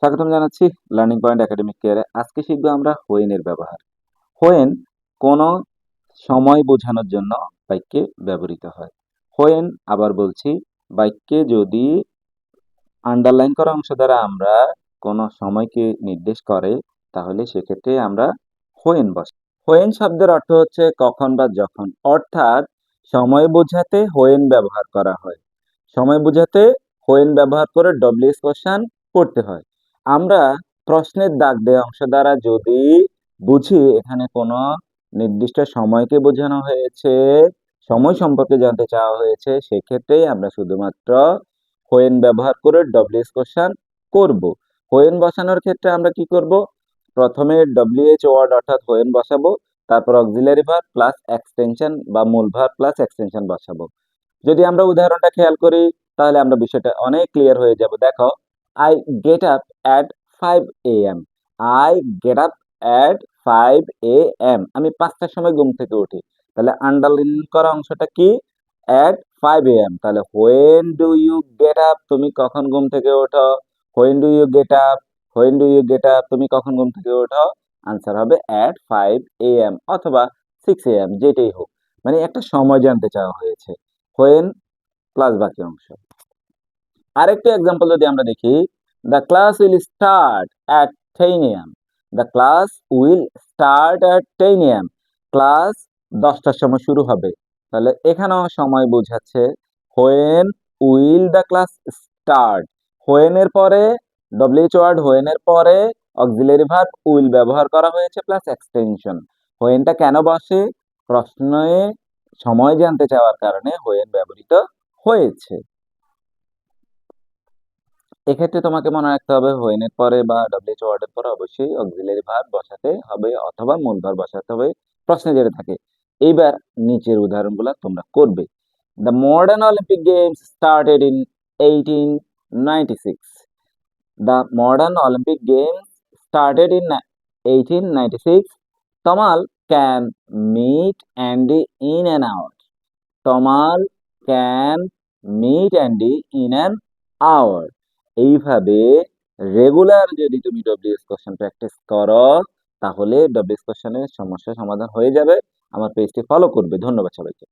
স্বাগতম জানাচ্ছি learning point academic কেয়ারে। আজকে শিখবো আমরা হোয়েন এর ব্যবহার। হোয়েন কোনো সময় বোঝানোর জন্য বাক্যে ব্যবহৃত হয়। হোয়েন, আবার বলছি, বাক্যে যদি আন্ডারলাইন করা অংশ দ্বারা আমরা কোনো সময়কে নির্দেশ করে, তাহলে সেক্ষেত্রে আমরা হোয়েন বসাই। হোয়েন শব্দের অর্থ হচ্ছে কখন বা যখন, অর্থাৎ সময় বোঝাতে হোয়েন ব্যবহার করা হয়। সময় বোঝাতে হোয়েন ব্যবহার করে ডব্লিউএস কোশ্চেন করতে হয়। আমরা প্রশ্নের দাগ দেওয়া অংশ দ্বারা যদি বুঝি এখানে কোনো নির্দিষ্ট সময়কে বোঝানো হয়েছে, সময় সম্পর্কে জানতে চাওয়া হয়েছে, সেক্ষেত্রেই আমরা শুধুমাত্র হোয়েন ব্যবহার করে ডব্লিউএস কোশ্চেন করব। হোয়েন বসানোর ক্ষেত্রে আমরা কি করব? প্রথমে ডব্লিউএইচ ওয়ার্ড অর্থাৎ হোয়েন বসাবো, তারপর অক্সিলারি ভার্ব প্লাস এক্সটেনশন বা মূল ভার্ব প্লাস এক্সটেনশন বসাবো। যদি আমরা উদাহরণটা খেয়াল করি, তাহলে আমরা বিষয়টা অনেক ক্লিয়ার হয়ে যাব। দেখো, I get up at 5 AM। I get up at 5 AM। আমি 5টার সময় ঘুম থেকে উঠি। তাহলে আন্ডারলাইন করা অংশটা কি? At 5 AM। তাহলে when do you get up, তুমি কখন ঘুম থেকে ওঠো? When do you get up, when do you get up, তুমি কখন ঘুম থেকে ওঠো? আনসার হবে অ্যাট 5 AM অথবা 6 AM, যেটাই হোক। মানে একটা সময় জানতে চাওয়া হয়েছে। হোয়েন প্লাস বাকি অংশ। আরেকটি এক্সাম্পল যদি আমরা দেখি, the class will start at 10 AM। The class will start at 10 AM। Class 10টার সময় শুরু হবে। তাহলে এখানেও সময় বোঝাচ্ছে। When will the class start, when এর পরে ডব্লিউএইচ ওয়ার্ড, হোয়েন এর পরে অক্সিলারি ভার্ব উইল ব্যবহার করা হয়েছে প্লাস এক্সটেনশন। হোয়েনটা কেন বসে? প্রশ্নে সময় জানতে চাওয়ার কারণে হোয়েন ব্যবহৃত হয়েছে। এক্ষেত্রে তোমাকে মনে রাখতে হবে হোয়েন এর পরে বা ডব্লিউএইচ ওয়ার্ড এর পরে অবশ্যই অক্সিলারি ভার্ব বসাতে হবে অথবা মূল ভার্ব বসাতে হবে প্রশ্নে যেটা থাকে। এইবার নিচের উদাহরণগুলো তোমরা করবে। The modern Olympic games started in 1896। The modern Olympic games started in 1896। Tamal can meet Andy in an hour. Tamal can meet Andy in an hour. এইভাবে রেগুলার যদি তুমি ডব্লিউএস কোশ্চেন প্র্যাকটিস করো, তাহলে ডব্লিউএস কোশ্চেনের সমস্যা সমাধান হয়ে যাবে। আমার পেজটি ফলো করবে। ধন্যবাদ সবাইকে।